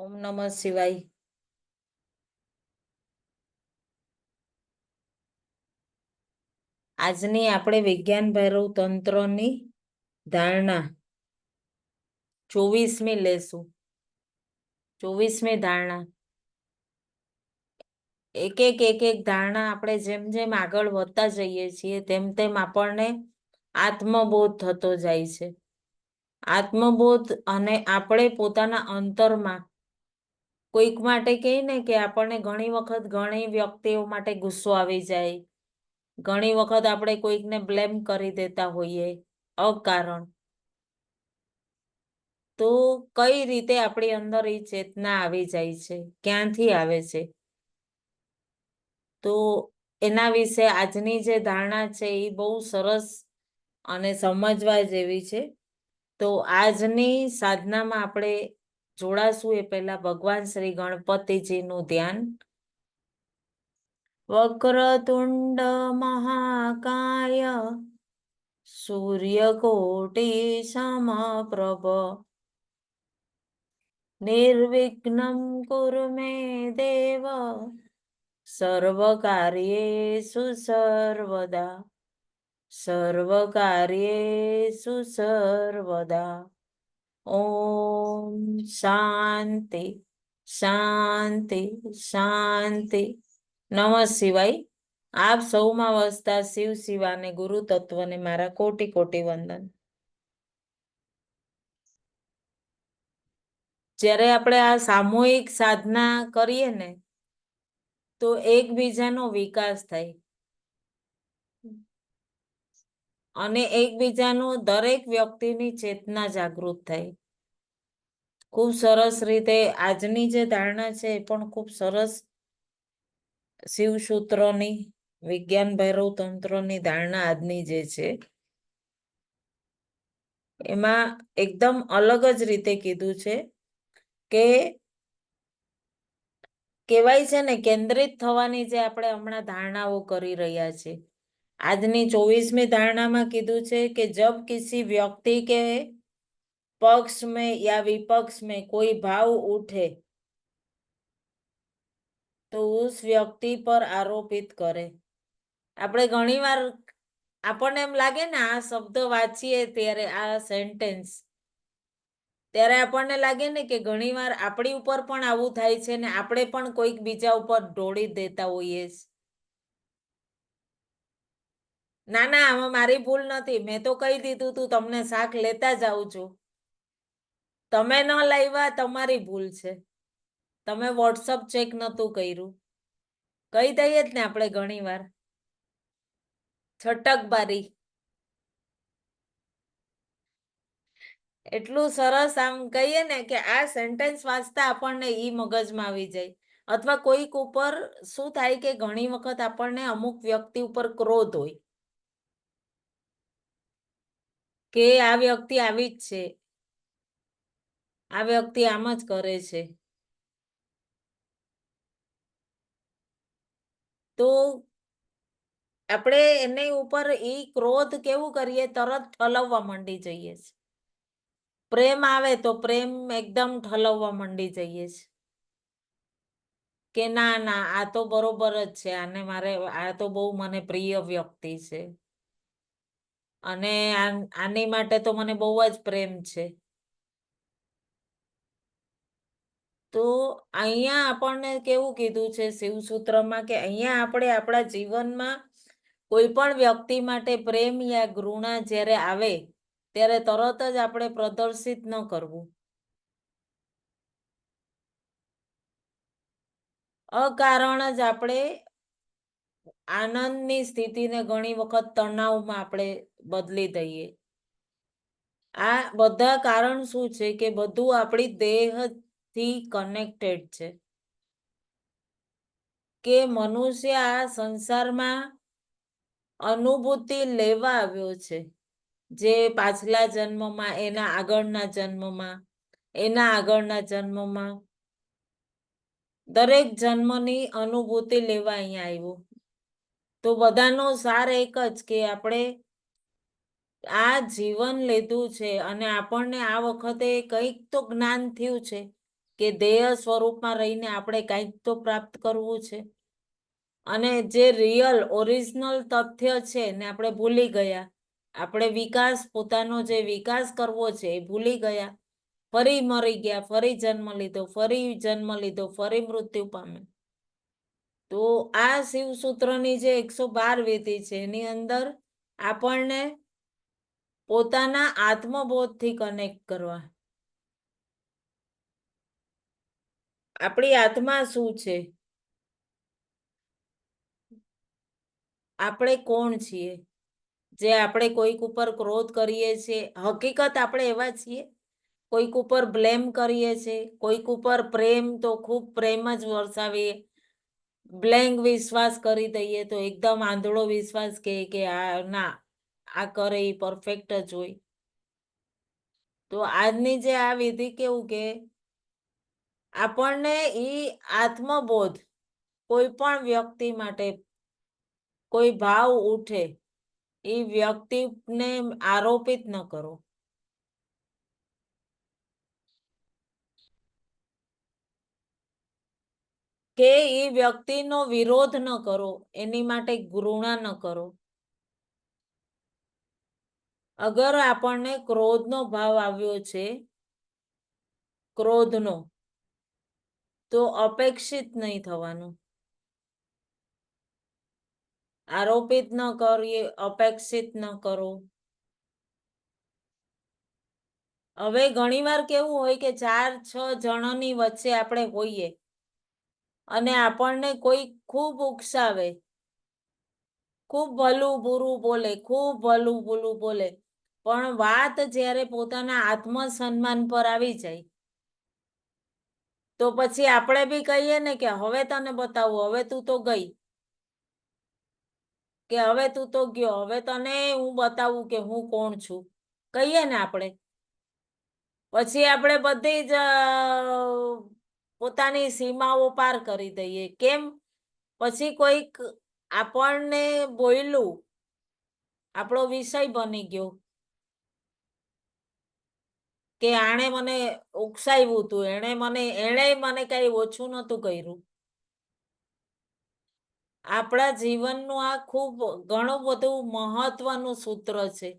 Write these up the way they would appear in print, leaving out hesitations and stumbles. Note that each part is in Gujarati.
ઓમ નમઃ શિવાય. આજની આપણે વિજ્ઞાન ભૈરવ તંત્રની ધારણા 24મી લેશું. 24મી ધારણા. એક ધારણા આપણે જેમ જેમ આગળ વધતા જઈએ છીએ તેમ તેમ આપણને આત્મબોધ થતો જાય છે. આત્મબોધ અને આપણે પોતાના અંતરમાં કોઈક માટે કહીને કે આપણને ઘણી વખત ઘણી વ્યક્તિઓ માટે ગુસ્સો આવી જાય. ઘણી વખત આપણે કોઈકને બ્લેમ કરી દેતા હોઈએ અકારણ. તો કઈ રીતે આપણી અંદર એ ચેતના આવી જાય છે, ક્યાંથી આવે છે? તો એના વિશે આજની જે ધારણા છે એ બહુ સરસ અને સમજવા જેવી છે. તો આજની સાધનામાં આપણે જોડાશું એ પહેલા ભગવાન શ્રી ગણપતિજીનું ધ્યાન. વક્રતુંડ મહાકાય સૂર્યકોટી સમપ્રભ નિર્વિઘ્નમ કુરુ મે દેવ સર્વકાર્યેષુ સર્વદા સર્વકાર્યેષુ સર્વદા. ઓમ શાંતિ શાંતિ શાંતિ. નમઃ શિવાય. આપ સૌમાં વસતા શિવ શિવાને ગુરુ તત્વને મારા કોટી કોટી વંદન. જ્યારે આપણે આ સામૂહિક સાધના કરીએ ને તો એકબીજાનો વિકાસ થાય અને એકબીજાનું દરેક વ્યક્તિની ચેતના જાગૃત થાય. ખૂબ સરસ રીતે આજની જે ધારણા છે એ પણ ખૂબ સરસ શિવસૂત્રોની વિજ્ઞાન ભૈરવ તંત્રની ધારણા આજની જે છે એમાં એકદમ અલગ જ રીતે કીધું છે કે કહેવાય છે ને કેન્દ્રિત થવાની જે આપણે હમણાં ધારણાઓ કરી રહ્યા છે. આજની 24મી ધારણામાં કીધું છે કે જબ કિસી વ્યક્તિ કે पक्ष में या विपक्ष में कोई भाव उठे तो उस व्यक्ति पर आरोपित करे. આપણે ઘણીવાર આપણને એમ લાગે ને આ શબ્દ વાંચીએ ત્યારે આ સેન્ટેન્સ ત્યારે આપણને લાગે ને કે ઘણીવાર આપણી ઉપર પણ આવું થાય છે ને આપણે પણ કોઈક બીજા ઉપર ઢોળી દેતા હોઈએ. ના ના આમાં મારી ભૂલ નથી, મેં તો કહી દીધું તું તમને શાક લેતા જાઉં છું, તમે ન લાવ્યા તમારી ભૂલ છે, તમે વોટ્સઅપ ચેક નતું કર્યું. કહી દઈએ જ ને આપણે ઘણી વાર છટકબારી. એટલું સરસ આમ કહીએ ને કે આ સેન્ટેન્સ વાંચતા આપણને ઈ મગજમાં આવી જાય. અથવા કોઈક ઉપર શું થાય કે ઘણી વખત આપણને અમુક વ્યક્તિ ઉપર ક્રોધ હોય કે આ વ્યક્તિ આવી જ છે, આ વ્યક્તિ આમ જ કરે છે. તો આપણે એની ઉપર ઈ ક્રોધ કેવું કરીએ, તરત ઠલવવા માંડી જઈએ છે. પ્રેમ આવે તો પ્રેમ એકદમ ઠલવવા માંડી જઈએ છે કે ના ના આ તો બરોબર જ છે, આને મારે આ તો બહુ મને પ્રિય વ્યક્તિ છે અને આની માટે તો મને બહુ જ પ્રેમ છે. તો અહીંયા આપણને કેવું કીધું છે શિવસૂત્રમાં કે અહીંયા આપણે આપણા જીવનમાં કોઈ પણ વ્યક્તિ માટે પ્રેમ યા ઘૃણા જ્યારે આવે ત્યારે તરત જ આપણે પ્રદર્શિત ન કરવું. અકારણ જ આપણે આનંદની સ્થિતિને ઘણી વખત તણાવમાં આપણે બદલી દઈએ. આ બધા કારણ શું છે કે બધું આપણી દેહથી કનેક્ટેડ છે. કે મનુષ્ય આ સંસારમાં અનુભૂતિ લેવા આવ્યો છે, જે પાછલા જન્મમાં, એના આગળના જન્મમાં, એના આગળના જન્મમાં દરેક જન્મની અનુભૂતિ લેવા અહીંયા આવ્યો. તો બધાનો સાર એક જ કે આપણે આ જીવન લીધું છે અને આપણને આ વખતે કંઈક તો જ્ઞાન થયું છે કે દેહ સ્વરૂપમાં રહીને આપણે કંઈક તો પ્રાપ્ત કરવું છે. અને જે રિયલ ઓરિજિનલ તથ્ય છે ને આપણે ભૂલી ગયા. આપણે પોતાનો જે વિકાસ કરવો છે એ ભૂલી ગયા. ફરી મરી ગયા, ફરી જન્મ લીધો, ફરી મૃત્યુ પામે. તો આ શિવસૂત્રની જે 112 વિધિ છે એની અંદર આપણને પોતાના આત્મબોધથી કનેક્ટ કરવા. આપણી આત્મા શું છે? આપણે કોણ છીએ? જે આપણે કોઈક ઉપર ક્રોધ કરીએ છીએ, હકીકત આપણે એવા છીએ. કોઈક ઉપર બ્લેમ કરીએ છીએ, કોઈક ઉપર પ્રેમ તો ખૂબ પ્રેમ જ વરસાવીએ. બ્લેન્ક વિશ્વાસ કરી દઈએ તો એકદમ આંધળો વિશ્વાસ કે આ ના, આ કરે એ પરફેક્ટ જ હોય. તો આજની જે આ વિધિ કેવું કે આપણને ઈ આત્મબોધ કોઈ પણ વ્યક્તિ માટે કોઈ ભાવ ઉઠે એ વ્યક્તિને આરોપિત ન કરો. કે એ વ્યક્તિનો વિરોધ ન કરો, એની માટે ઘૃણા ન કરો. અગર આપણને ક્રોધનો ભાવ આવ્યો છે, ક્રોધનો, તો અપેક્ષિત નહીં થવાનું. આરોપિત ન કરીએ, અપેક્ષિત ન કરો. હવે ઘણીવાર કેવું હોય કે 4-6 જણની વચ્ચે આપણે હોઈએ અને આપણને કોઈ ખૂબ ઉકસાવે, ખૂબ ભલું બુરું બોલે, ખૂબ ભલું બુરું બોલે, પણ વાત જ્યારે પોતાના આત્મસન્માન પર આવી જાય તો પછી આપણે બી કહીએ ને કે હવે તને બતાવું, હવે તું તો ગઈ, કે હવે તું તો ગયો, હવે તને હું બતાવું કે હું કોણ છું, કહીએ ને આપણે. પછી આપણે બધી જ પોતાની સીમાઓ પાર કરી દઈએ. કેમ? પછી કોઈક આપણને બોલ્યું, આપણો વિષય બની ગયો કે આણે મને ઉકસાવ્યું હતું, એણે મને કઈ ઓછું નહોતું કર્યું. આપણા જીવનનું આ ખૂબ ઘણું બધું મહત્વનું સૂત્ર છે.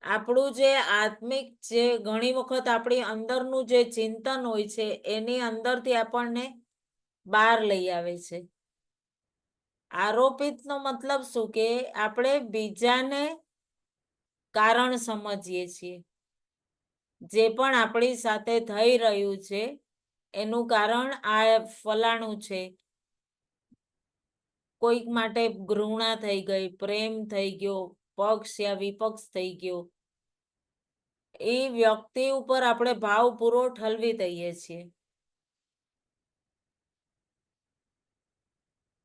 આપણું જે આત્મિક, જે ઘણી વખત આપણી અંદરનું જે ચિંતન હોય છે એની અંદરથી આપણને બહાર લઈ આવે છે. આરોપિતનો મતલબ શું કે આપણે બીજાને કારણ સમજીએ છીએ. જે પણ આપણી સાથે થઈ રહ્યું છે એનું કારણ આ ફલાણું છે. કોઈક માટે ઘૃણા થઈ ગઈ, પ્રેમ થઈ ગયો, પક્ષ યા વિપક્ષ થઈ ગયો. એ વ્યક્તિ ઉપર આપણે ભાવ પૂરો ઠલવી દઈએ છીએ.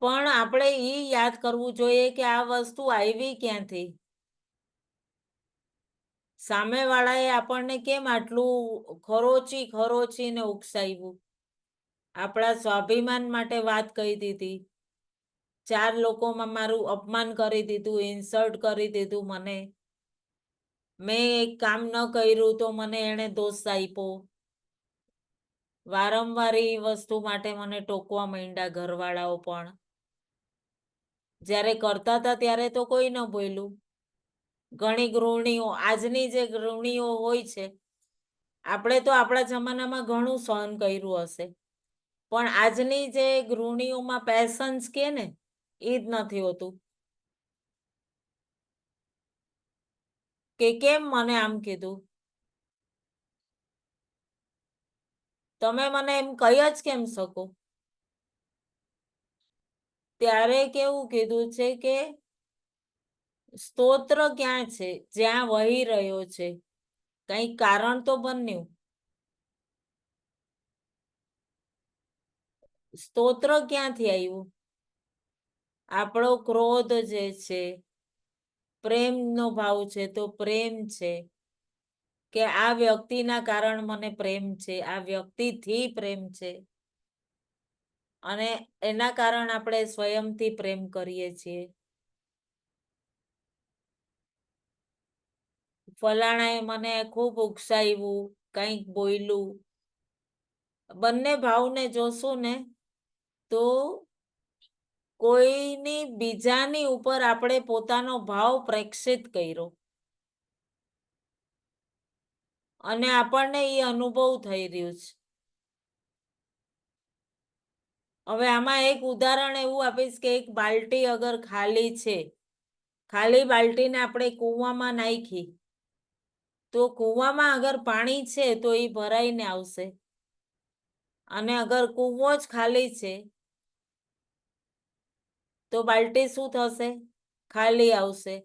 પણ આપણે એ યાદ કરવું જોઈએ કે આ વસ્તુ આવી ક્યાંથી. સામેવાળાએ આપણને કેમ આટલું ખરોચીને ઉકસાવ્યું? આપણા સ્વાભિમાન માટે વાત કહી દીધી. 4 લોકોમાં મારું અપમાન કરી દીધું, ઇન્સલ્ટ કરી દીધું મને. મેં એક કામ ન કર્યું તો મને એણે દોષ આપ્યો. વારંવાર એ વસ્તુ માટે મને ટોકવા માંડ્યા ઘરવાળાઓ પણ. જ્યારે કરતા હતા ત્યારે તો કોઈ ન બોલ્યું. ઘણી ગૃહિણીઓ, આજની જે ગૃહિણીઓ હોય છે, આપણે તો આપણા જમાનામાં ઘણું સહન કર્યું હશે, પણ આજની જે ગૃહિણીઓમાં પેશન્સ કે ને એ જ નથી હોતું. કે કેમ મને આમ કીધું, તમે મને એમ કહી જ કેમ શકો? ત્યારે કેવું કીધું છે કે સ્તોત્ર ક્યાં છે જ્યાં વહી રહ્યો છે? કંઈક કારણ તો બન્યું. સ્તોત્ર ક્યાંથી આવ્યું? આપણો ક્રોધ જે છે, પ્રેમનો ભાવ છે તો પ્રેમ છે કે આ વ્યક્તિના કારણ મને પ્રેમ છે, આ વ્યક્તિથી પ્રેમ છે. અને એના કારણ આપણે સ્વયંથી પ્રેમ કરીએ છીએ. ફલાણાએ મને ખૂબ ઉકસાવ્યું, કંઈક બોલ્યું, બંને ભાવને જોશું ને તો કોઈની બીજાની ઉપર આપણે પોતાનો ભાવ પ્રેક્ષિત કર્યો અને આપણને એ અનુભવ થઈ રહ્યું છે. હવે આમાં એક ઉદાહરણ એવું આપીશ કે એક બાલટી અગર ખાલી છે, ખાલી બાલટીને આપણે કૂવામાં નાખી, તો કૂવામાં અગર પાણી છે તો એ ભરાઈને આવશે, અને અગર કૂવો જ ખાલી છે તો બાલટી શું થશે? ખાલી આવશે.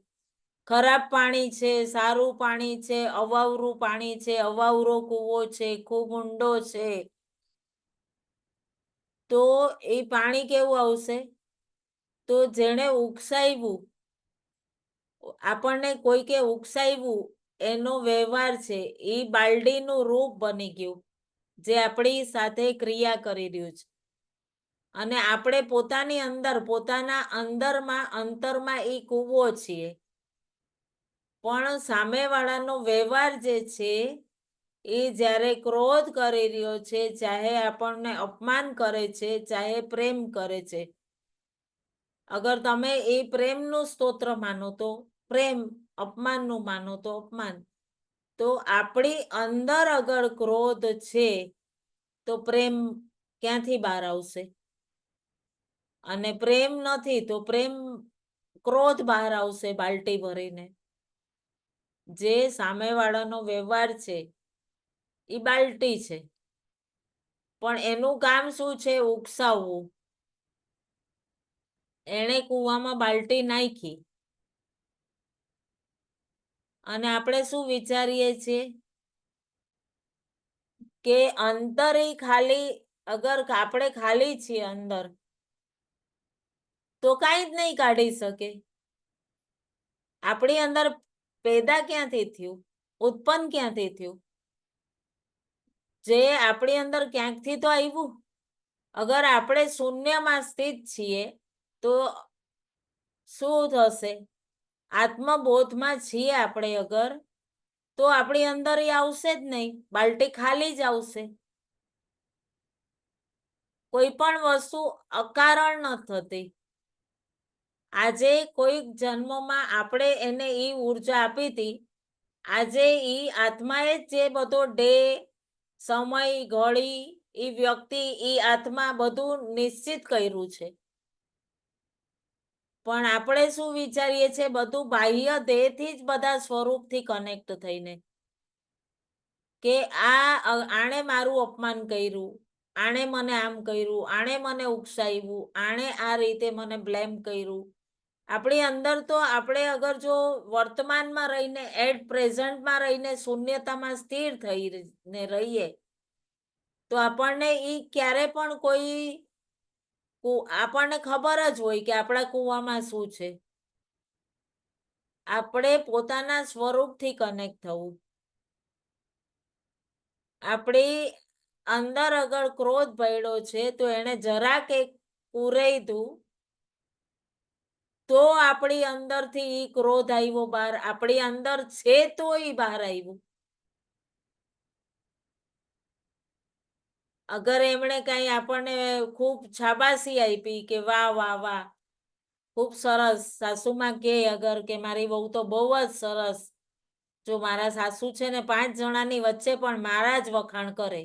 ખરાબ પાણી છે, સારું પાણી છે, અવાવરું પાણી છે, અવાવરો કૂવો છે, ખૂબ ઊંડો છે, તો એ પાણી કેવું આવશે? તો જેણે ઉકસાવ્યું, આપણને કોઈકે ઉકસાવ્યું, એનો વ્યવહાર છે, એ બાલડીનું રૂપ બની ગયું, જે આપણી સાથે ક્રિયા કરી રહ્યું છે. અને આપણે પોતાની અંદર, પોતાના અંતરમાં એ કૂવો છીએ, પણ સામેવાળાનો વ્યવહાર જે છે એ જ્યારે ક્રોધ કરી રહ્યો છે, ચાહે આપણને અપમાન કરે છે, ચાહે પ્રેમ કરે છે, અગર તમે એ પ્રેમનું સ્તોત્ર માનો તો પ્રેમ, અપમાનનું માનો તો અપમાન, તો આપણી અંદર અગર ક્રોધ છે તો પ્રેમ ક્યાંથી બહાર આવશે? અને પ્રેમ નથી તો ક્રોધ બહાર આવશે બાલટી ભરીને. જે સામેવાળાનો વ્યવહાર છે એ બાલટી છે, પણ એનું કામ શું છે? ઉકસાવવું. એણે કૂવામાં બાલટી નાખી અને આપણે શું વિચારીએ છીએ કે અંતર ખાલી, અગર આપણે ખાલી છીએ અંદર, તો કાંઈ જ નહીં કાઢી શકે. આપણી અંદર પેદા ક્યાંથી થયું? ઉત્પન્ન ક્યાંથી થયું? જે આપણી અંદર ક્યાંકથી તો આવ્યું. અગર આપણે શૂન્યમાં સ્થિત છીએ તો શું થશે? આત્મબોધમાં છીએ આપણે અગર, તો આપણી અંદર એ આવશે જ નહીં, બાલટી ખાલી જ આવશે. કોઈ પણ વસ્તુ અકારણ ન થતી. આજે કોઈક જન્મમાં આપણે એને એ ઉર્જા આપી હતી, આજે એ આત્માએ જ જે બધો સમય, ઘડી, એ વ્યક્તિ, એ આત્મા બધું નિશ્ચિત કર્યું છે. પણ આપણે શું વિચારીએ છીએ? બધું બાહ્ય દેહથી જ બધા સ્વરૂપથી કનેક્ટ થઈને, કે આણે મારું અપમાન કર્યું, આણે મને આમ કર્યું, આણે મને ઉકસાવ્યું, આણે આ રીતે મને બ્લેમ કર્યું. આપણી અંદર તો આપણે અગર જો વર્તમાનમાં રહીને, એટ પ્રેઝન્ટમાં રહીને શૂન્યતામાં સ્થિર થઈને રહીએ, તો આપણને ક્યારે પણ આપણને ખબર જ હોય કે આપણા કૂવામાં શું છે. આપણે પોતાના સ્વરૂપથી કનેક્ટ થવું. આપણી અંદર અગર ક્રોધ ભર્યો છે તો એને જરાક એક પૂરેધું તો આપણી અંદરથી ઈ ક્રોધ આવ્યો બહાર. આપણી અંદર છે તો ઈ બહાર આવ્યું. અગર એમણે કઈ આપણને ખૂબ શાબાશી આપી કે વાહ વાહ વાહ, ખૂબ સરસ, સાસુમાં કે અગર કે મારી વહુ તો બહુ જ સરસ, જો મારા સાસુ છે ને 5 જણાની વચ્ચે પણ મારા જ વખાણ કરે,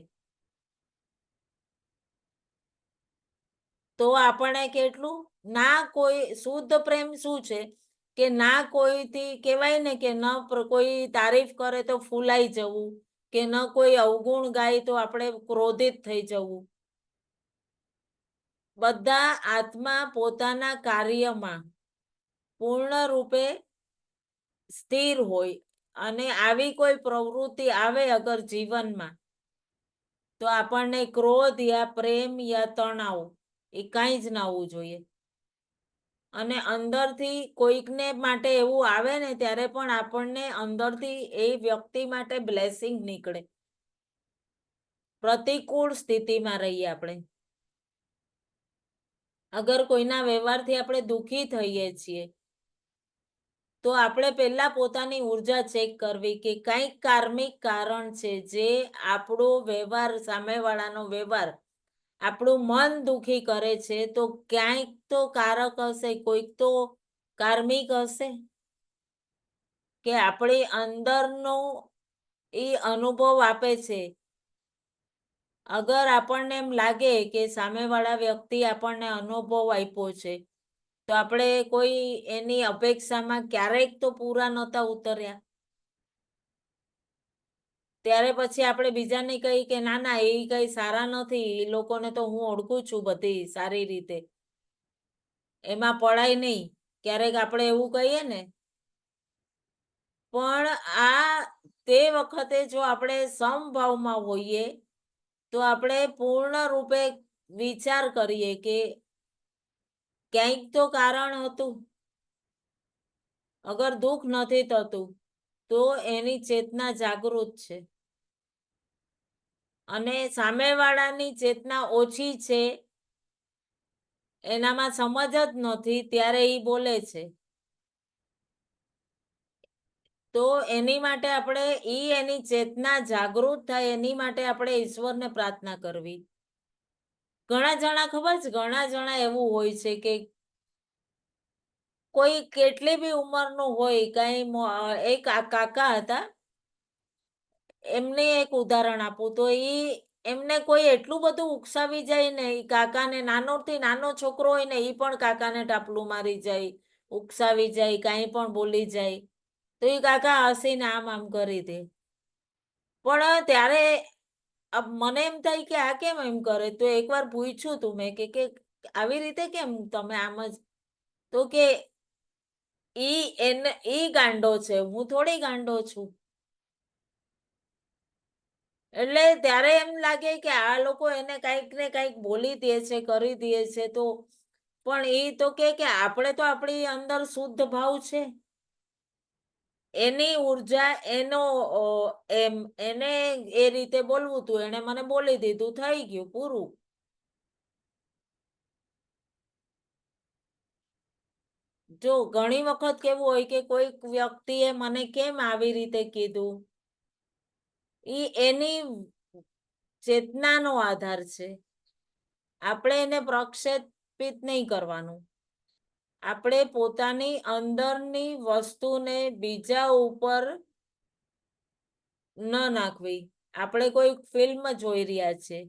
તો આપણે કેટલું ના, કોઈ શુદ્ધ પ્રેમ શું છે કે ના કોઈથી કહેવાય ને કે ન કોઈ તારીફ કરે તો ફૂલાઈ જવું, કે ન કોઈ અવગુણ ગાય તો આપણે ક્રોધિત થઈ જવું. બધા આત્મા પોતાના કાર્યમાં પૂર્ણ રૂપે સ્થિર હોય, અને આવી કોઈ પ્રવૃત્તિ આવે અગર જીવનમાં, તો આપણને ક્રોધ યા પ્રેમ યા તણાવ એ કાંઈ જ ના હોવું જોઈએ. અને અંદરથી કોઈકને માટે એવું આવે ને ત્યારે પણ આપણને અંદરથી એ વ્યક્તિ માટે બ્લેસિંગ નીકળે. પ્રતિકૂળ સ્થિતિમાં રહીએ આપણે, અગર કોઈના વ્યવહારથી આપણે દુઃખી થઈએ છીએ, તો આપણે પહેલા પોતાની ઉર્જા ચેક કરવી કે કંઈક કાર્મિક કારણ છે જે આપણો વ્યવહાર, સામેવાળાનો વ્યવહાર આપણું મન દુખી કરે છે, તો ક્યાંક તો કારક હશે, કોઈક તો કાર્મિક હશે કે આપણી અંદરનો એ અનુભવ આપે છે. અગર આપણને એમ લાગે કે સામેવાળા વ્યક્તિ આપણને અનુભવ આપ્યો છે, તો આપણે કોઈ એની અપેક્ષામાં ક્યારેક તો પૂરા નહોતા ઉતર્યા. ત્યારે પછી આપણે બીજાને કહી કે ના ના એ કઈ સારા નથી, એ લોકોને તો હું ઓળખું છું બધી સારી રીતે, એમાં પડાય નહીં. ક્યારેક આપણે એવું કહીએ ને, પણ આ તે વખતે જો આપણે સમભાવમાં હોઈએ તો આપણે પૂર્ણ રૂપે વિચાર કરીએ કે ક્યાંક તો કારણ હતું. અગર દુઃખ નથી થતું તો એની ચેતના જાગૃત છે અને સામેવાળાની ચેતના ઓછી છે, એનામાં સમજ જ નથી, ત્યારે એ બોલે છે. તો એની માટે આપણે એની ચેતના જાગૃત થાય એની માટે આપણે ઈશ્વરને પ્રાર્થના કરવી. ઘણા જણા ખબર છે, ઘણા જણા એવું હોય છે કે કોઈ કેટલી બી ઉંમરનું હોય, કઈ એક કાકા હતા, એમને એક ઉદાહરણ આપું તો એમને કોઈ એટલું બધું ઉકસાવી જાય ને, એ કાકાને નાનોથી નાનો છોકરો હોય ને એ પણ કાકાને ટાપલું મારી જાય, ઉકસાવી જાય, કાંઈ પણ બોલી જાય, તો એ કાકા હસીને આમ કરી દે. પણ ત્યારે મને એમ થાય કે આ કેમ એમ કરે, તો એકવાર પૂછ્યું તું મેં કે આવી રીતે કેમ તમે આમ જ, તો કે ઈ ગાંડો છે, હું થોડી ગાંડો છું. એટલે ત્યારે એમ લાગે કે આ લોકો એને કઈક ને કઈક બોલી દે છે, કરી દે છે, તો પણ એ તો કે આપણે તો આપણી અંદર શુદ્ધ ભાવ છે, એની ઉર્જા એનો એમ એને એ રીતે બોલવું તું, એને મને બોલી દીધું, થઈ ગયું પૂરું. જો ઘણી વખત કેવું હોય કે કોઈક વ્યક્તિએ મને કેમ આવી રીતે કીધું, એની ચેતનાનો આધાર છે. આપણે એને પ્રક્ષેપિત નહીં કરવાનું. આપણે પોતાની અંદરની વસ્તુને બીજા ઉપર ન નાખવી. આપણે કોઈ ફિલ્મ જોઈ રહ્યા છે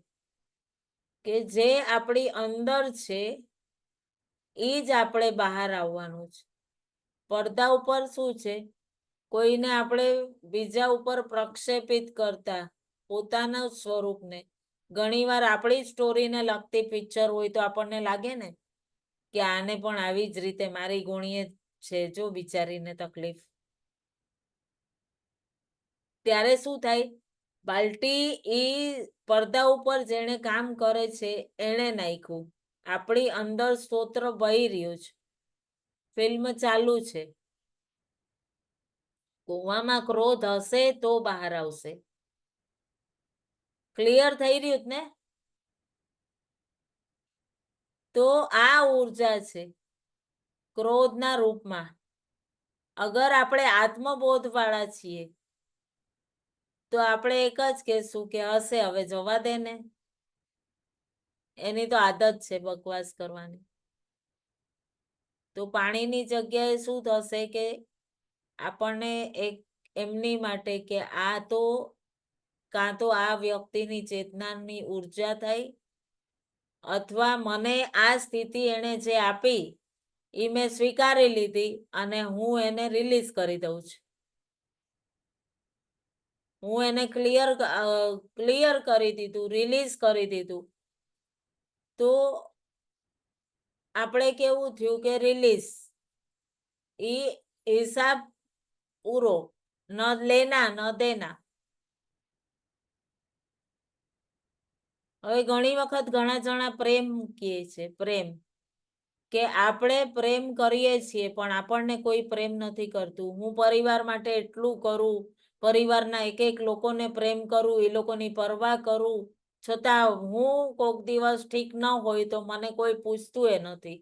કે જે આપણી અંદર છે એ જ આપણે બહાર આવવાનું છે. પડદા ઉપર શું છે, કોઈને આપણે બીજા ઉપર પ્રક્ષેપિત કરતા પોતાના સ્વરૂપને, ઘણીવાર આપણી સ્ટોરીને લગતી પિક્ચર હોય તો આપણને લાગે ને કે આને પણ આવી જ રીતે મારી ગુણીએ છે, જો બિચારીને તકલીફ. ત્યારે શું થાય, બાલ્ટી પડદા ઉપર જેણે કામ કરે છે એણે નાખ્યું. આપણી અંદર સ્તોત્ર વહી રહ્યું છે, ફિલ્મ ચાલુ છે. કુવામાં ક્રોધ હશે તો બહાર આવશે. ક્લિયર થઈ રહ્યું ને? તો આ ઉર્જા છે ક્રોધના રૂપમાં. અગર આપણે આત્મબોધ વાળા છીએ તો આપણે એક જ કહેશું કે હશે, હવે જવા દે ને, એની તો આદત છે બકવાસ કરવાની. તો પાણીની જગ્યાએ શું થશે કે આપણને એક એમની માટે કે આ તો કાં તો આ વ્યક્તિની ચેતનાની ઉર્જા થઈ, અથવા મને આ સ્થિતિ એને જે આપી એ મેં સ્વીકારી લીધી અને હું એને રિલીઝ કરી દઉં છું. હું એને ક્લિયર કરી દીધું, રિલીઝ કરી દીધું. તો આપણે કેવું થયું કે રિલીઝ, એ હિસાબ પૂરો, ન લેના ન દેના. હવે ઘણી વખત ઘણા જણા પ્રેમ કહે છે, પ્રેમ કે આપણે પ્રેમ કરીએ છીએ પણ આપણને કોઈ પ્રેમ નથી કરતું. હું પરિવાર માટે એટલું કરું, પરિવારના એક એક લોકોને પ્રેમ કરું, એ લોકોની પરવા કરું, છતાં હું કોક દિવસ ઠીક ન હોય તો મને કોઈ પૂછતું એ નથી.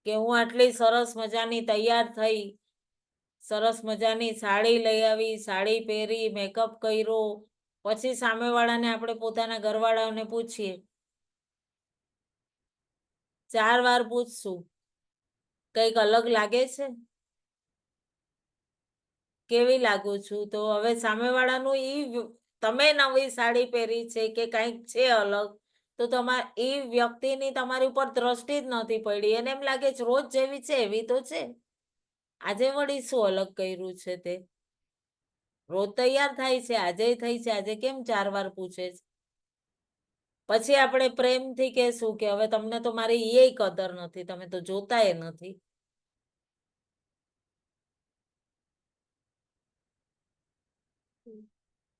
કે હું આટલી સરસ મજાની તૈયાર થઈ, સરસ મજાની સાડી લઈ આવી, સાડી પહેરી, મેકઅપ કર્યો, પછી સામેવાળાને આપણે પોતાના ઘરવાળાઓને પૂછીએ, 4 વાર પૂછશું, કંઈક અલગ લાગે છે? કેવી લાગુ છું? તો હવે સામેવાળાનું તમે નવી સાડી પહેરી છે કે કંઈક છે અલગ, તો એ વ્યક્તિની તમારી ઉપર દ્રષ્ટિ જ નથી પડી. એને એમ લાગે છે રોજ જેવી છે એવી તો છે. આજે વળી શું અલગ કર્યું છે તે? રોજ તૈયાર થાય છે, આજે થઈ છે, આજે કેમ 4 વાર પૂછે છે? પછી આપણે પ્રેમથી કહેશું કે હવે તમને તો મારી એ કદર નથી, તમે તો જોતાય નથી.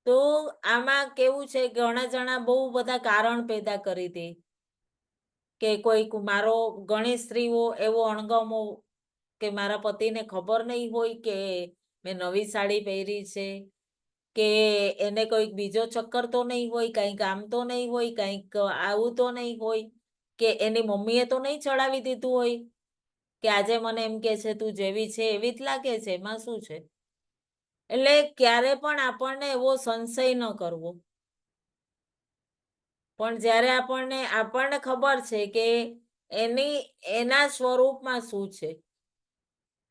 તો આમાં કેવું છે, ઘણા જણા બહુ બધા કારણ પેદા કરી દે કે કોઈક ઘણી સ્ત્રીઓ એવો અણગમો કે મારા પતિને ખબર નહીં હોય કે મેં નવી સાડી પહેરી છે, કે એને કોઈક બીજો ચક્કર તો નહીં હોય, કંઈક આમ તો નહીં હોય, કંઈક આવું તો નહીં હોય, કે એની મમ્મીએ તો નહીં ચડાવી દીધું હોય કે આજે મને એમ કે છે તું જેવી છે એવી જ લાગે છે, એમાં શું છે? એટલે ક્યારે પણ આપણને એવો સંશય ન કરવો. પણ જ્યારે આપણને ખબર છે કે એના સ્વરૂપમાં શું છે,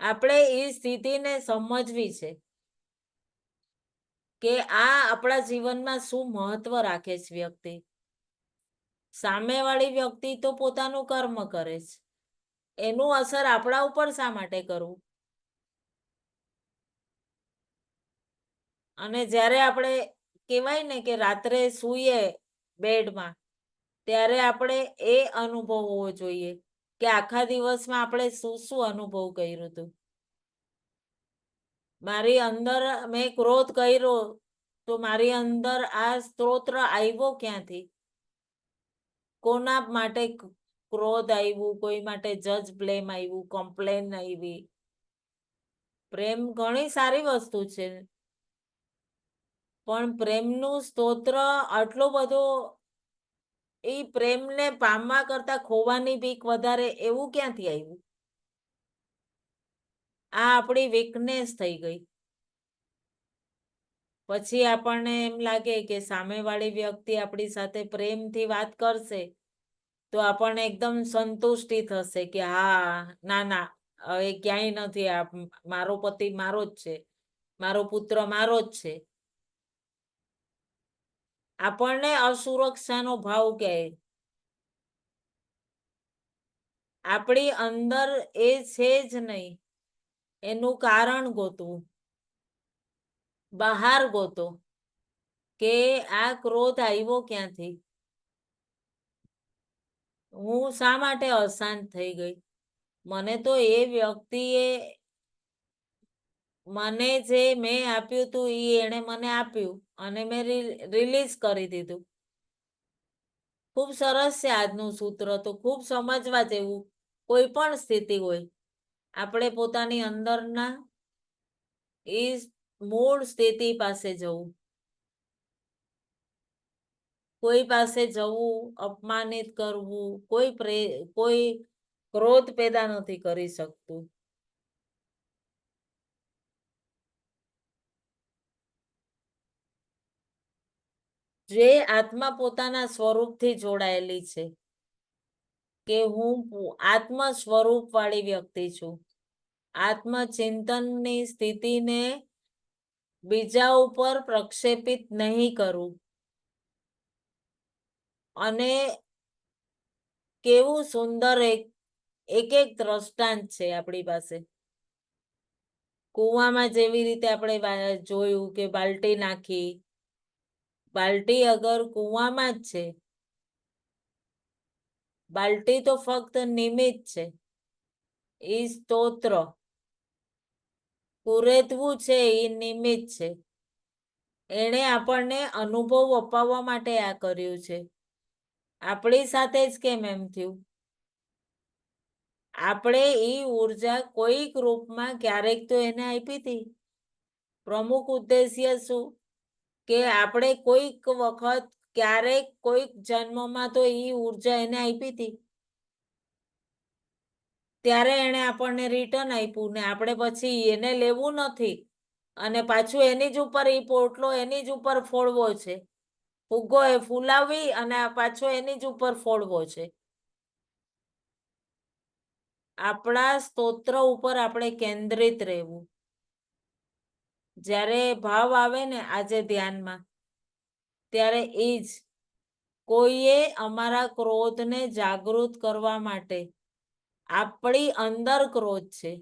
આપણે એ સ્થિતિને સમજવી છે કે આ આપણા જીવનમાં શું મહત્વ રાખે છે વ્યક્તિ. સામેવાળી વ્યક્તિ તો પોતાનું કર્મ કરે છે, એનું અસર આપણા ઉપર શા માટે કરવું? અને જ્યારે આપણે કહેવાય ને કે રાત્રે સૂઈએ બેડમાં, ત્યારે આપણે એ અનુભવ હોવો જોઈએ કે આખા દિવસમાં આપણે શું શું અનુભવ કર્યું હતું. મારી અંદર મેં ક્રોધ કર્યો, તો મારી અંદર આ સ્ત્રોત્ર આવ્યો ક્યાંથી? કોના માટે ક્રોધ આવ્યું, કોઈ માટે જજ બ્લેમ આવ્યું, કમ્પ્લેન આવી? પ્રેમ ઘણી સારી વસ્તુ છે, પણ પ્રેમનું સ્તોત્ર આટલો બધો, એ પ્રેમને પામવા કરતા ખોવાની બીક વધારે, એવું ક્યાંથી આવ્યું? આ આપણી વીકનેસ થઈ ગઈ. પછી આપણને એમ લાગે કે સામેવાળી વ્યક્તિ આપણી સાથે પ્રેમથી વાત કરશે તો આપણને એકદમ સંતુષ્ટિ થશે કે હા, ના ના, હવે ક્યાંય નથી, આ મારો પતિ મારો જ છે, મારો પુત્ર મારો જ છે. આપણને અસુરક્ષાનો ભાવ કહે. આપણી અંદર એ છે જ નહીં, એનું કારણ ગોતવું, બહાર ગોતો કે આ ક્રોધ આવ્યો ક્યાંથી, હું શા માટે અશાંત થઈ ગઈ? મને તો એ વ્યક્તિએ મને જે મેં આપ્યું હતું એ એણે મને આપ્યું અને મેં રિલીઝ કરી દીધું. ખૂબ સરસ છે આજનું સૂત્ર, તો ખૂબ સમજવા જેવું. કોઈ પણ સ્થિતિ હોય, આપણે પોતાની અંદરના એ મૂળ સ્થિતિ પાસે જવું. કોઈ પાસે જવું, અપમાનિત કરવું, કોઈ ક્રોધ પેદા નથી કરી શકતું. જે આત્મા પોતાના સ્વરૂપથી જોડાયેલી છે કે હું આત્મ સ્વરૂપ વાળી વ્યક્તિ છું, આત્મચિંતનની સ્થિતિને બીજા ઉપર પ્રક્ષેપિત નહીં કરું. અને કેવું સુંદર એક દ્રષ્ટાંત છે આપણી પાસે. કૂવામાં જેવી રીતે આપણે જોયું કે બાલટી નાખી, બાલટી અગર કૂવામાં જ છે, બાલટી તો ફક્ત નિમિત્ત છે, એ સ્તોત્ર પૂરેતવું છે, એ નિમિત્ત છે. એણે આપણને અનુભવ અપાવવા માટે આ કર્યું છે. આપણી સાથે જ કેમ એમ થયું? આપણે એ ઉર્જા કોઈક રૂપમાં ક્યારેક તો એને આપી હતી. પ્રમુખ ઉદ્દેશ્ય શું? કે આપણે કોઈક વખત ક્યારેક કોઈક જન્મમાં તો એ ઉર્જા એને આપી હતી. ત્યારે એને આપણને રિટર્ન આપ્યું ને આપણે પછી એને લેવું નથી અને પાછું એની જ ઉપર એ પોટલો એની જ ઉપર ફોડવો છે, ફુગ્ગો એ ફૂલાવી અને પાછો એની જ ઉપર ફોડવો છે. આપણા સ્તોત્ર ઉપર આપણે કેન્દ્રિત રહેવું. જ્યારે ભાવ આવે ને આજે ધ્યાનમાં, ત્યારે એ જ કોઈએ અમારા ક્રોધને જાગૃત કરવા માટે આપણી અંદર ક્રોધ છે,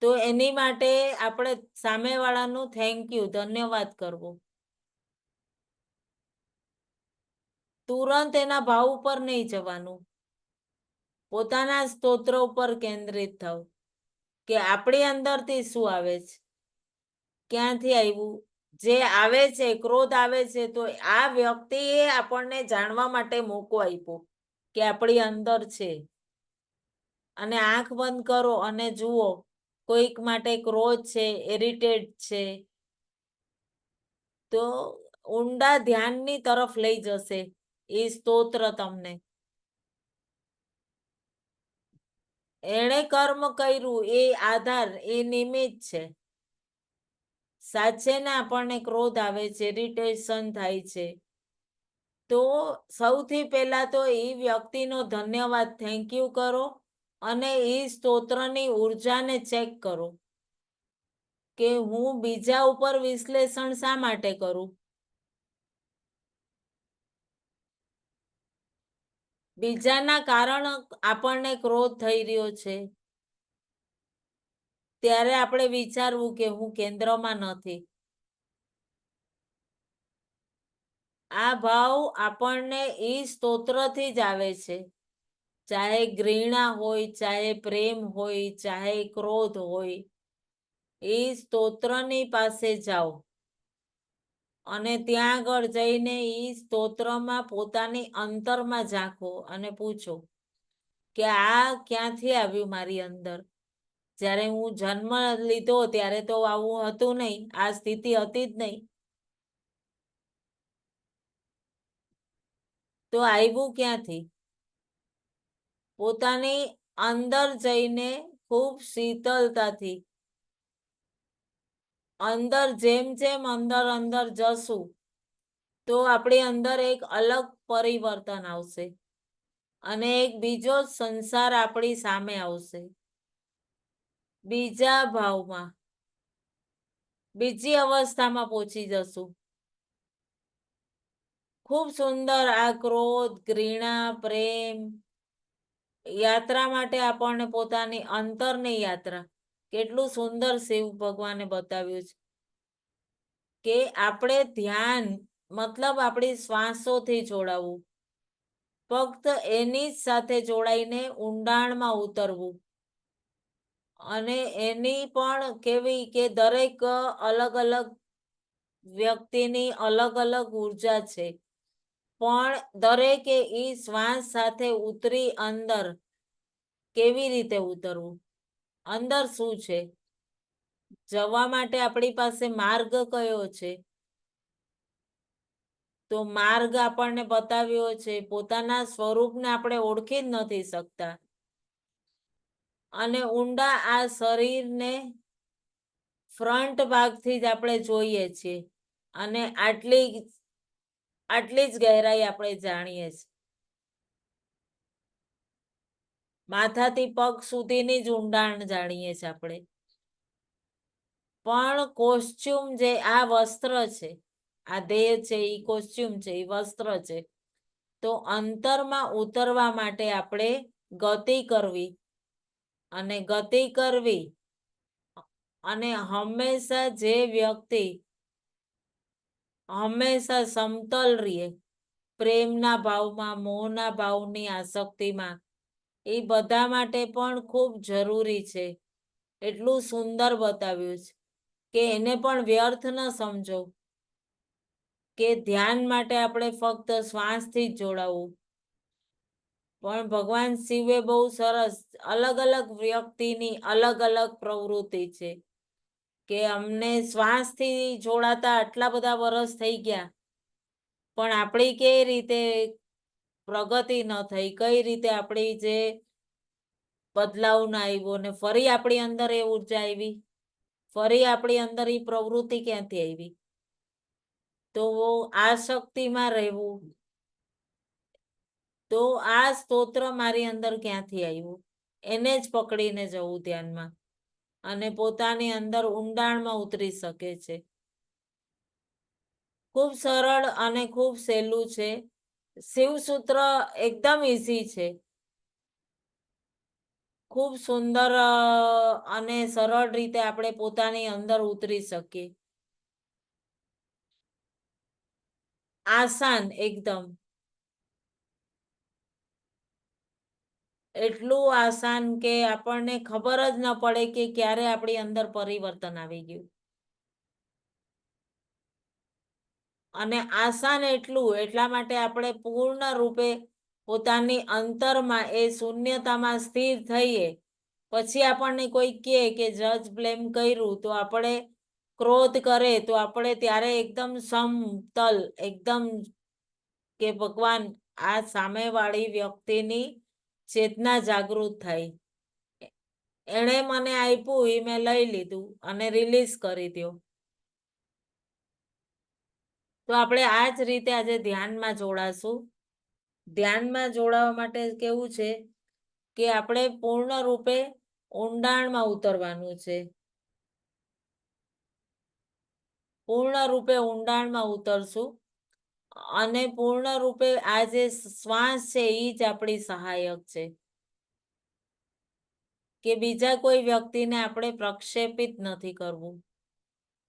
તો એની માટે આપણે સામેવાળાનું થેન્ક યુ, ધન્યવાદ કરવો. તુરંત એના ભાવ ઉપર નહીં જવાનું, પોતાના સ્તોત્ર ઉપર કેન્દ્રિત થાવ કે આપણી અંદરથી શું આવે છે, ક્યાંથી આવ્યું. જે આવે છે, ક્રોધ આવે છે, તો આ વ્યક્તિએ આપણને જાણવા માટે મોકો આપ્યો કે આપણી અંદર છે. અને આંખ બંધ કરો અને જુઓ, કોઈક માટે ક્રોધ છે, ઇરિટેટ છે, તો ઊંડા ધ્યાનની તરફ લઈ જશે એ સ્તોત્ર તમને. એણે કર્મ કર્યું એ આધાર, એ નિમિત્ત છે. સાચે ને આપણને ક્રોધ આવે છે, ઇરિટેશન થાય છે, તો સૌથી પહેલા તો એ વ્યક્તિનો ધન્યવાદ, થેન્ક યુ કરો અને એ સ્તોત્રની ઉર્જાને ચેક કરો કે હું બીજા ઉપર વિશ્લેષણ શા માટે કરું. બીજાના કારણ આપણને ક્રોધ થઈ રહ્યો છે, ત્યારે આપણે વિચારવું કે હું કેન્દ્રમાં નથી. આ ભાવ આપણને એ સ્તોત્રથી જ આવે છે, ચાહે ઘૃણા હોય, ચાહે પ્રેમ હોય, ચાહે ક્રોધ હોય. એ સ્તોત્રની પાસે જાઓ અને ત્યાં આગળ જઈને એ સ્તોત્રમાં પોતાની અંતરમાં ઝાંખો અને પૂછો કે આ ક્યાંથી આવ્યું મારી અંદર. જ્યારે હું જન્મ લીધો ત્યારે તો આવું હતું નહીં, આ સ્થિતિ હતી જ નહીં, તો આવ્યું ક્યાંથી. પોતાની અંદર જઈને ખૂબ શીતળતાથી, અંદર જેમ જેમ અંદર અંદર જશું તો આપણી અંદર એક અલગ પરિવર્તન આવશે અને એક બીજો સંસાર આપણી સામે આવશે, બીજા ભાવમાં, બીજી અવસ્થામાં પહોંચી જશું. ખૂબ સુંદર આ ક્રોધ, ઘૃણા, પ્રેમ યાત્રા માટે આપણને પોતાની અંતરની યાત્રા કેટલું સુંદર શિવ ભગવાને બતાવ્યું છે કે આપણે ધ્યાન મતલબ આપણી શ્વાસોથી જોડાવું, ફક્ત એની જ સાથે જોડાઈને ઊંડાણમાં ઉતરવું. અને એની પણ કેવી કે દરેક અલગ અલગ વ્યક્તિની અલગ અલગ ઉર્જા છે, પણ દરેકે એ શ્વાસ સાથે ઉતરી અંદર કેવી રીતે ઉતરવું, અંદર શું છે, જવા માટે આપણી પાસે માર્ગ કયો છે, તો માર્ગ આપણને બતાવ્યો છે. પોતાના સ્વરૂપને આપણે ઓળખી જ નથી શકતા અને ઊંડા આ શરીરને ફ્રન્ટ ભાગથી જ આપણે જોઈએ છીએ અને આટલી જ ગહેરાઈ આપણે જાણીએ છીએ. માથાથી પગ સુધીની જ ઊંડાણ જાણીએ છીએ આપણે. પણ કોસ્ચ્યુમ જે આ વસ્ત્ર છે, આ દેહ છે, એ કોસ્ચ્યુમ છે, એ વસ્ત્ર છે, તો અંતરમાં ઉતરવા માટે આપણે ગતિ કરવી અને ગતિ કરવી અને હંમેશા જે વ્યક્તિ હંમેશા સમતલ રહે, પ્રેમના ભાવમાં, મોહના ભાવની આસક્તિમાં, એ બધા માટે પણ ખૂબ જરૂરી છે. એટલું સુંદર બતાવ્યું છે કે એને પણ વ્યર્થ ન સમજો કે ધ્યાન માટે આપણે ફક્ત શ્વાસથી જ જોડાવું. પણ ભગવાન શિવે બહુ સરસ અલગ અલગ વ્યક્તિની અલગ અલગ પ્રવૃત્તિ છે કે અમને શ્વાસથી જોડાતા આટલા બધા વર્ષ થઈ ગયા, પણ આપણી કેવી રીતે પ્રગતિ ન થઈ, કઈ રીતે આપણી જે બદલાવ ના આવ્યો ને ફરી આપણી અંદર એ ઉર્જા આવી, ફરી આપણી અંદર એ પ્રવૃત્તિ ક્યાંથી આવી? તો આ શક્તિમાં રહેવું, તો આ સ્તોત્ર મારી અંદર ક્યાંથી આવ્યું, એને જ પકડીને જવું ધ્યાનમાં, અને પોતાની અંદર ઊંડાણમાં ઉતરી શકે છે. ખૂબ સરળ અને ખૂબ સહેલું છે. શિવસૂત્ર એકદમ ઈઝી છે. ખૂબ સુંદર અને સરળ રીતે આપણે પોતાની અંદર ઉતરી શકીએ. આસાન એકદમ. એટલું આસાન કે આપણને ખબર જ ન પડે કે ક્યારે આપણી અંદર પરિવર્તન આવી ગયું. અને આસાન એટલા માટે આપણે પૂર્ણ રૂપે પોતાની અંતરમાં એ શૂન્યતામાં સ્થિર થઈએ. પછી આપણને કોઈ કહે કે જજ બ્લેમ કર્યું તો આપણે ક્રોધ કરે તો આપણે ત્યારે એકદમ સમતલ, એકદમ કે ભગવાન આ સામેવાળી વ્યક્તિની ચેતના જાગૃત થાય. એણે મને આપ્યું એ મેં લઈ લીધું અને રિલીઝ કરી દો. તો આપણે આ જ રીતે આજે ધ્યાનમાં જોડાશું. ધ્યાનમાં જોડાવા માટે કેવું છે કે આપણે પૂર્ણ રૂપે ઊંડાણમાં ઉતરવાનું છે. પૂર્ણ રૂપે ઊંડાણમાં ઉતરશું અને પૂર્ણ રૂપે આ જે શ્વાસ છે એ જ આપણી સહાયક છે. કે બીજા કોઈ વ્યક્તિને આપણે પ્રક્ષેપિત નથી કરવું.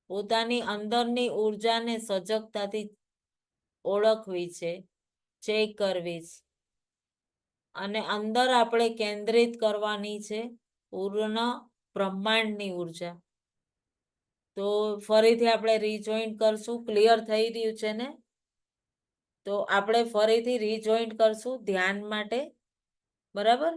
પોતાની અંદરની ઉર્જાને સજગતાથી ઓળખવી છે, ચેક કરવી છે. અને અંદર આપણે કેન્દ્રિત કરવાની છે પૂર્ણ બ્રહ્માંડની ઉર્જા. તો ફરીથી આપણે રીજોઈન્ટ કરશું. ક્લિયર થઈ રહ્યું છે ને? તો આપણે ફરીથી રીજોઈન્ટ કરશું ધ્યાન માટે. બરાબર?